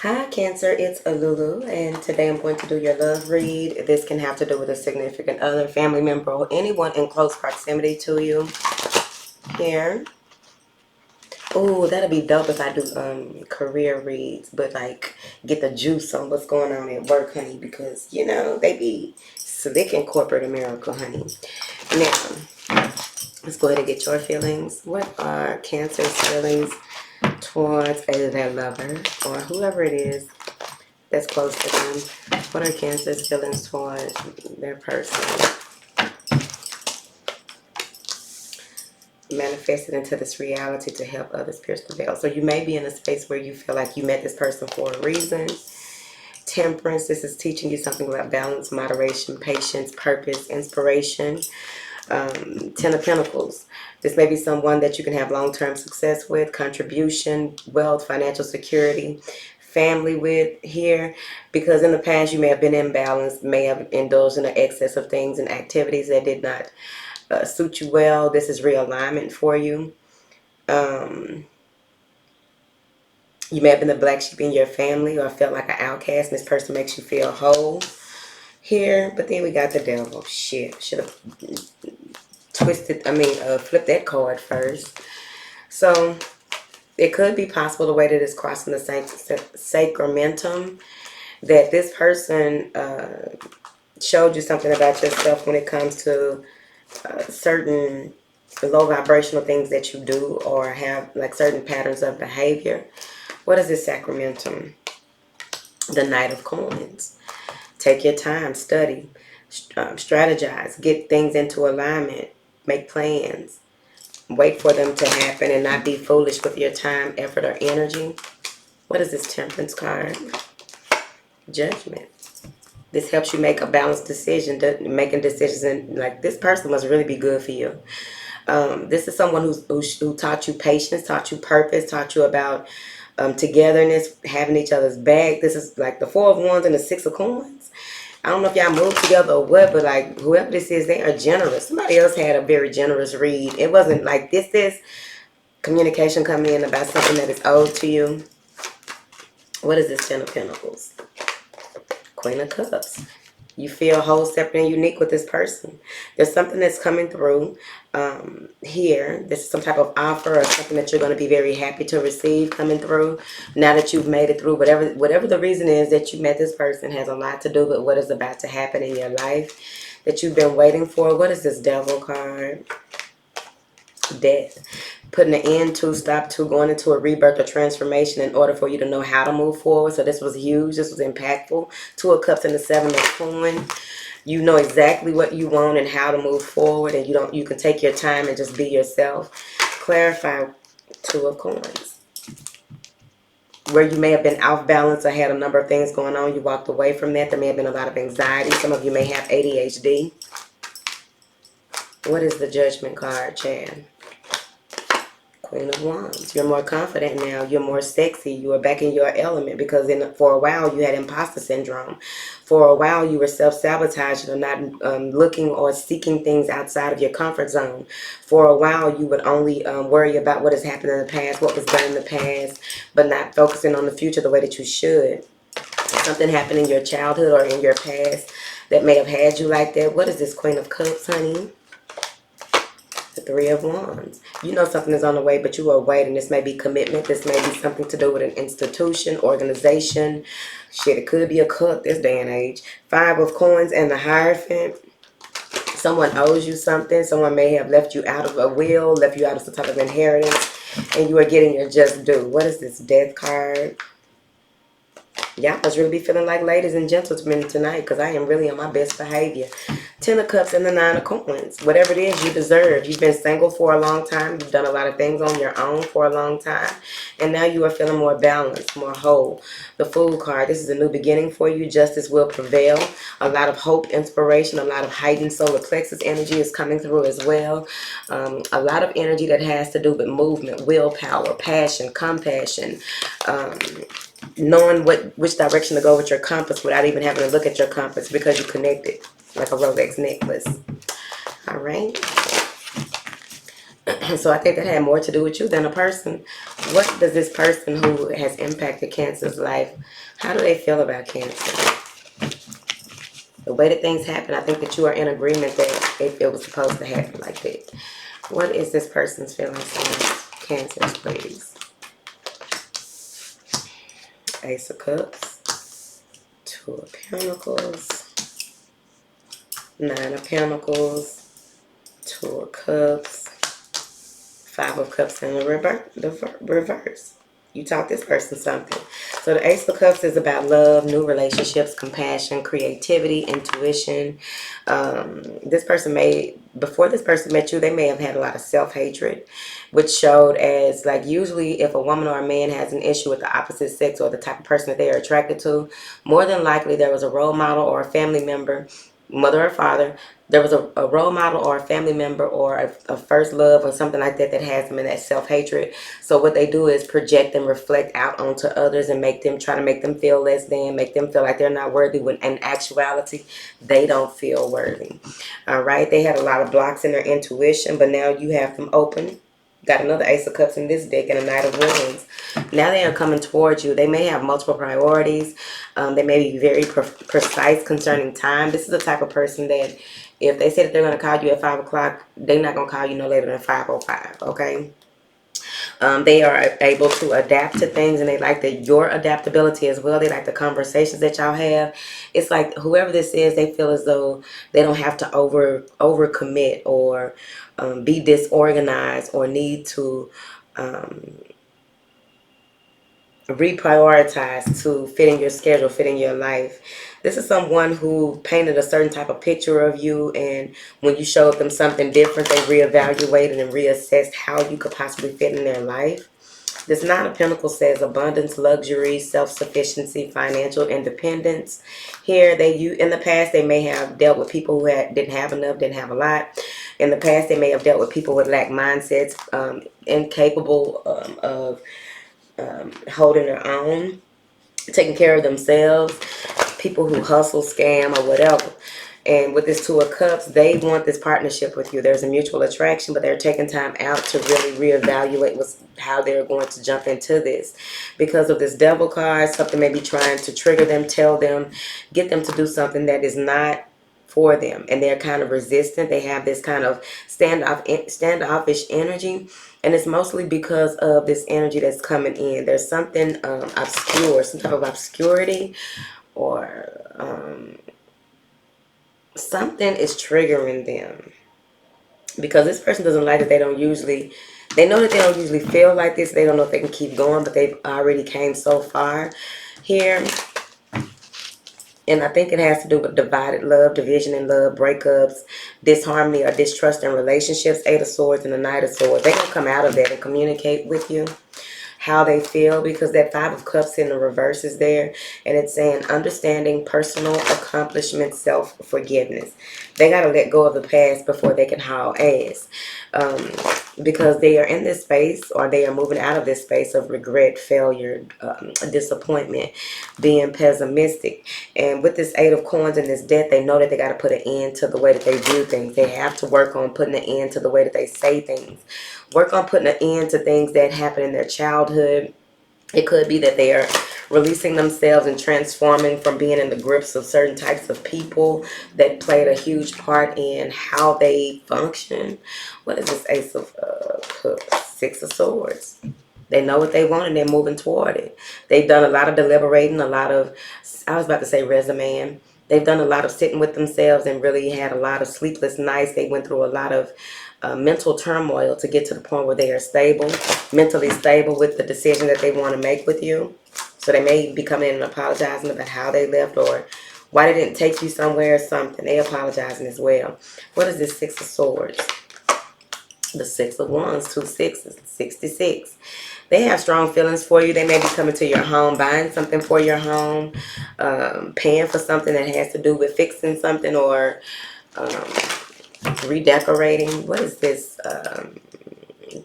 Hi Cancer, it's Lulu, and today I'm going to do your love read. This can have to do with a significant other, family member, or anyone in close proximity to you here. Oh, that'll be dope if I do career reads, but like get the juice on what's going on at work, honey, because you know they be slick in corporate America, honey. Now, let's go ahead and get your feelings. What are Cancer's feelings towards either their lover or whoever it is that's close to them? What are Cancer's feelings towards their person? Manifested into this reality to help others pierce the veil. So you may be in a space where you feel like you met this person for a reason. Temperance, this is teaching you something about balance, moderation, patience, purpose, inspiration. Ten of Pentacles, this may be someone that you can have long-term success with, contribution, wealth, financial security, family with here, because in the past you may have been imbalanced, may have indulged in an excess of things and activities that did not suit you well. This is realignment for you. You may have been the black sheep in your family or felt like an outcast, and this person makes you feel whole here. But then we got the devil. Shit, should have flipped that card first. So it could be possible the way that it's crossing the sacramentum, that this person showed you something about yourself when it comes to certain low vibrational things that you do or have like certain patterns of behavior. What is this sacramentum? The Knight of Coins. Take your time, study, strategize, get things into alignment, make plans, wait for them to happen and not be foolish with your time, effort, or energy. What is this Temperance card? Judgment. This helps you make a balanced decision, making decisions, and like this person must really be good for you. This is someone who taught you patience, taught you purpose, taught you about togetherness, having each other's back. This is like the Four of Wands and the Six of Coins. I don't know if y'all moved together or what, but like whoever this is, they are generous. Somebody else had a very generous read. It wasn't like this is communication coming in about something that is owed to you. What is this Ten of Pentacles? Queen of Cups. You feel whole, separate, and unique with this person. There's something that's coming through here. This is some type of offer or something that you're going to be very happy to receive coming through. Now that you've made it through, whatever the reason is that you met this person has a lot to do with what is about to happen in your life that you've been waiting for. What is this Devil card? Death. Putting an end to, stop to, going into a rebirth or transformation in order for you to know how to move forward. So this was huge. This was impactful. Two of Cups and the Seven of Coins. You know exactly what you want and how to move forward, and you can take your time and just be yourself. Clarify Two of Coins. Where you may have been off balance or had a number of things going on, you walked away from that. There may have been a lot of anxiety. Some of you may have ADHD. What is the Judgment card, Chad? Queen of Wands. You're more confident now. You're more sexy. You are back in your element because for a while you had imposter syndrome. For a while you were self-sabotaging or not looking or seeking things outside of your comfort zone. For a while you would only worry about what has happened in the past, what was done in the past, but not focusing on the future the way that you should. Something happened in your childhood or in your past that may have had you like that. What is this Queen of Cups, honey? The Three of Wands. You know something is on the way, but you are waiting. This may be commitment. This may be something to do with an institution, organization. Shit, it could be a cult this day and age. Five of Coins and the Hierophant. Someone owes you something. Someone may have left you out of a will, left you out of some type of inheritance, and you are getting your just due. What is this Death card? Y'all must really be feeling like ladies and gentlemen tonight because I am really on my best behavior. Ten of Cups and the Nine of Coins. Whatever it is you deserve. You've been single for a long time. You've done a lot of things on your own for a long time. And now you are feeling more balanced, more whole. The Fool card. This is a new beginning for you. Justice will prevail. A lot of hope, inspiration, a lot of heightened solar plexus energy is coming through as well. A lot of energy that has to do with movement, willpower, passion, compassion, knowing which direction to go with your compass without even having to look at your compass because you connect it like a Rolex necklace. All right. So I think that had more to do with you than a person. What does this person who has impacted Cancer's life, how do they feel about Cancer? The way that things happen, I think that you are in agreement that it was supposed to happen like that. What is this person's feelings on Cancer, please? Ace of Cups, Two of Pentacles, Nine of Pentacles, Two of Cups, Five of Cups in the reverse. You taught this person something. So the Ace of Cups is about love, new relationships, compassion, creativity, intuition. Before this person met you, they may have had a lot of self-hatred, which showed as, like, usually if a woman or a man has an issue with the opposite sex or the type of person that they are attracted to, more than likely there was a role model or a family member, mother or father, there was a role model or a family member or a first love or something like that that has them in that self-hatred. So what they do is project and reflect out onto others and try to make them feel less than, make them feel like they're not worthy, when in actuality they don't feel worthy. All right, they had a lot of blocks in their intuition, but now you have them open. Got another Ace of Cups in this deck and a Knight of Wands. Now they are coming towards you. They may have multiple priorities. They may be very precise concerning time. This is the type of person that if they say that they're going to call you at 5 o'clock, they're not going to call you no later than 5:05, okay? They are able to adapt to things, and they like your adaptability as well. They like the conversations that y'all have. It's like whoever this is, they feel as though they don't have to overcommit or be disorganized or need to reprioritize to fit in your schedule, fit in your life. This is someone who painted a certain type of picture of you, and when you showed them something different, they reevaluated and reassessed how you could possibly fit in their life. This Nine of Pentacles says abundance, luxury, self-sufficiency, financial independence. Here, in the past, they may have dealt with people who didn't have enough, didn't have a lot. In the past, they may have dealt with people with lack mindsets, incapable of holding their own, taking care of themselves, people who hustle, scam, or whatever. And with this Two of Cups, they want this partnership with you. There's a mutual attraction, but they're taking time out to really reevaluate how they're going to jump into this. Because of this Devil card, something may be trying to trigger them, tell them, get them to do something that is not for them. And they're kind of resistant. They have this kind of standoffish energy. And it's mostly because of this energy that's coming in. There's something obscure, some type of obscurity, or something is triggering them. Because this person doesn't like that they know that they don't usually feel like this. They don't know if they can keep going, but they've already came so far here. And I think it has to do with divided love, division in love, breakups, disharmony or distrust in relationships. Eight of Swords and the Knight of Swords. They're going to come out of that and communicate with you how they feel, because that Five of Cups in the reverse is there, and it's saying understanding, personal accomplishment, self-forgiveness. They got to let go of the past before they can haul ass, because they are in this space, or they are moving out of this space of regret, failure, disappointment, being pessimistic. And with this Eight of Coins and this death, they know that they got to put an end to the way that they view things. They have to work on putting an end to the way that they say things. Work on putting an end to things that happen in their childhood. It could be that they are releasing themselves and transforming from being in the grips of certain types of people that played a huge part in how they function. What is this Ace of Cups? Six of Swords. They know what they want and they're moving toward it. They've done a lot of deliberating, I was about to say resume. They've done a lot of sitting with themselves and really had a lot of sleepless nights. They went through a lot of mental turmoil to get to the point where they are stable, mentally stable with the decision that they want to make with you. So they may be coming in and apologizing about how they left or why they didn't take you somewhere or something. They apologizing as well. What is this Six of Swords? The Six of Wands, 2 sixes, 66. They have strong feelings for you. They may be coming to your home, buying something for your home, paying for something that has to do with fixing something or redecorating. What is this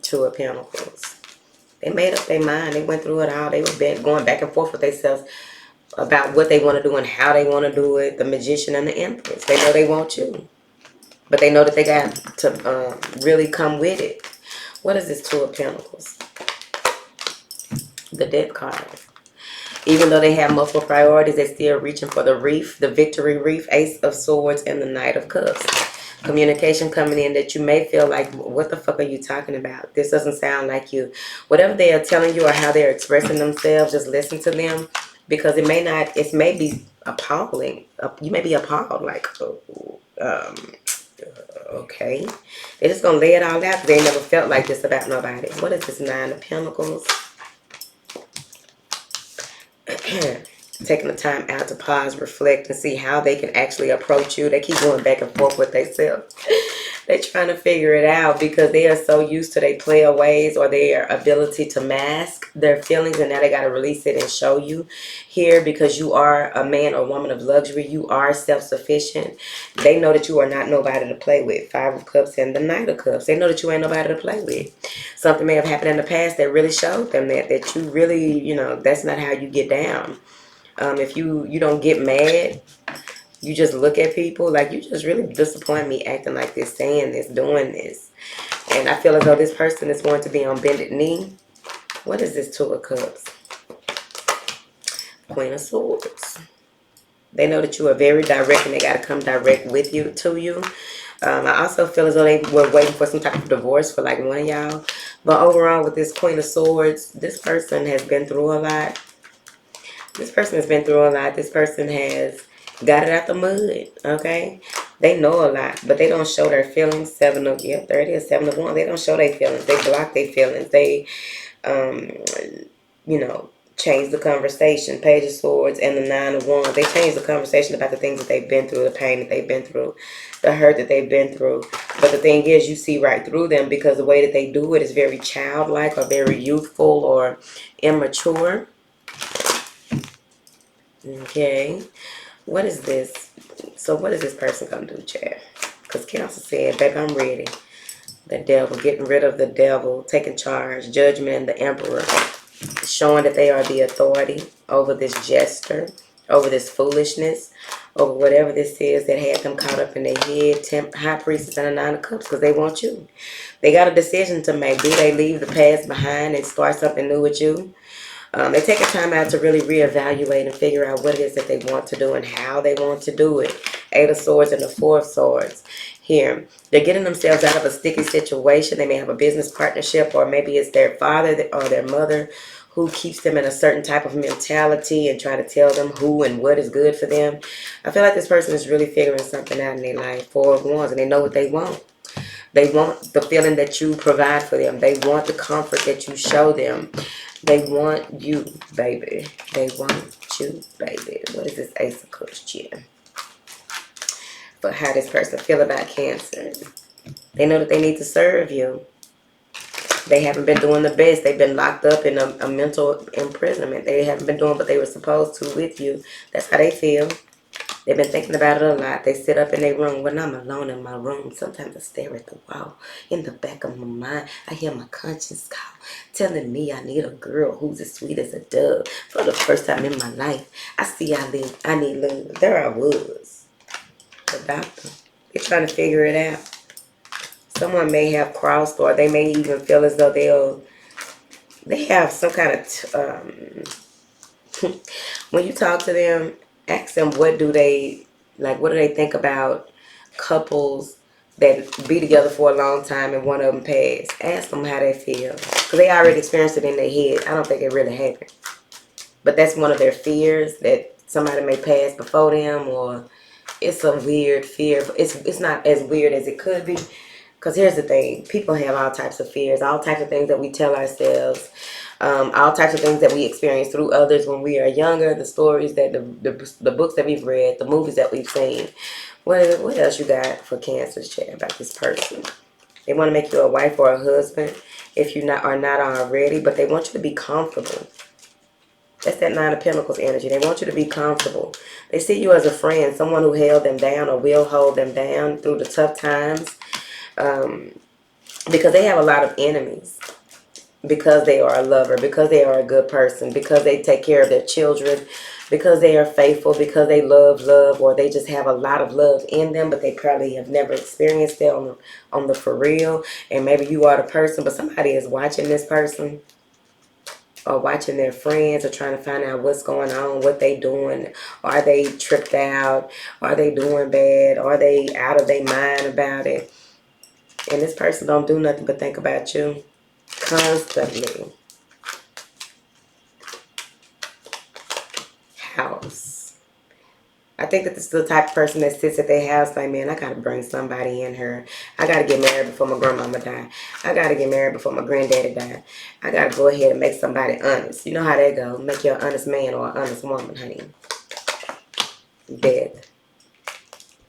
Two of Pentacles? They made up their mind. They went through it all. They were going back and forth with themselves about what they want to do and how they want to do it. The Magician and the Empress. They know they want you, but they know that they got to really come with it. What is this Two of Pentacles? The Death card. Even though they have multiple priorities, they're still reaching for the wreath, the victory wreath, Ace of Swords, and the Knight of Cups. Communication coming in that you may feel like, what the fuck are you talking about? This doesn't sound like you. Whatever they are telling you or how they're expressing themselves, just listen to them, because it may not, it may be appalling. You may be appalled, like, okay. They're just going to lay it all out. They never felt like this about nobody. What is this Nine of Pentacles? Taking the time out to pause, reflect, and see how they can actually approach you. They keep going back and forth with themselves. They're trying to figure it out because they are so used to their player ways or their ability to mask their feelings, and now they got to release it and show you here, because you are a man or woman of luxury. You are self-sufficient. They know that you are not nobody to play with. Five of Cups and the Knight of Cups. They know that you ain't nobody to play with. Something may have happened in the past that really showed them that you really, you know, that's not how you get down. If you don't get mad, you just look at people like, you just really disappoint me acting like this, saying this, doing this. And I feel as though this person is going to be on bended knee. What is this Two of Cups? Queen of Swords. They know that you are very direct, and they got to come direct with you, to you. I also feel as though they were waiting for some type of divorce for like one of y'all. But overall, with this Queen of Swords, this person has been through a lot. This person has been through a lot. This person has got it out the mud, okay? They know a lot, but they don't show their feelings. Seven of Wands. They don't show their feelings. They block their feelings. They, you know, change the conversation. Page of Swords and the Nine of Wands. They change the conversation about the things that they've been through, the pain that they've been through, the hurt that they've been through. But the thing is, you see right through them, because the way that they do it is very childlike or very youthful or immature. Okay, what is this? So what is this person going to do, Chad? Because Council said, baby, I'm ready. The devil, getting rid of the devil, taking charge, Judgment, and the Emperor. Showing that they are the authority over this jester, over this foolishness, over whatever this is that had them caught up in their head. High Priestess and the Nine of Cups, because they want you. They got a decision to make. Do they leave the past behind and start something new with you? They take a time out to really reevaluate and figure out what it is that they want to do and how they want to do it. Eight of Swords and the Four of Swords. Here, they're getting themselves out of a sticky situation. They may have a business partnership, or maybe it's their father or their mother who keeps them in a certain type of mentality and try to tell them who and what is good for them. I feel like this person is really figuring something out in their life. Four of Wands, and they know what they want. They want the feeling that you provide for them. They want the comfort that you show them. They want you, baby. They want you, baby. What is this Ace of Cups, Jim? But how this person feel about Cancer? They know that they need to serve you. They haven't been doing the best. They've been locked up in a mental imprisonment. They haven't been doing what they were supposed to with you. That's how they feel. They've been thinking about it a lot. They sit up in their room. When I'm alone in my room, sometimes I stare at the wall. In the back of my mind, I hear my conscience call, telling me I need a girl who's as sweet as a dove. For the first time in my life, I see I need love. There I was. The doctor. They're trying to figure it out. Someone may have crossed, or they may even feel as though they have some kind of... when you talk to them, ask them what do they think about couples that be together for a long time and one of them passed. Ask them how they feel, because they already experienced it in their head. I don't think it really happened, but that's one of their fears, that somebody may pass before them, or it's a weird fear. It's not as weird as it could be, because here's the thing: people have all types of fears, all types of things that we tell ourselves. All types of things that we experience through others when we are younger, the stories that the books that we've read, the movies that we've seen. What else you got for Cancer's, Chat, about this person? They want to make you a wife or a husband if you are not already, but they want you to be comfortable. That's that Nine of Pentacles energy. They want you to be comfortable. They see you as a friend, someone who held them down or will hold them down through the tough times, because they have a lot of enemies. because they are a lover, because they are a good person, because they take care of their children, because they are faithful, because they love, or they just have a lot of love in them, but they probably have never experienced it on the for real. And maybe you are the person, but somebody is watching this person or watching their friends or trying to find out what's going on, what they doing. Are they tripped out? Are they doing bad? Are they out of their mind about it? And this person don't do nothing but think about you constantly. House. I think that this is the type of person that sits at their house like, man, I gotta bring somebody in here. I gotta get married before my grandmama die. I gotta get married before my granddaddy die. I gotta go ahead and make somebody honest. You know how that go. Make you an honest man or an honest woman, honey. Death.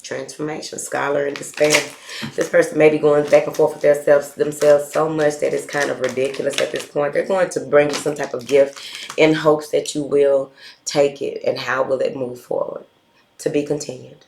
Transformation. Scholar in despair. This person may be going back and forth with themselves so much that it's kind of ridiculous at this point. They're going to bring you some type of gift in hopes that you will take it. And how will it move forward? To be continued.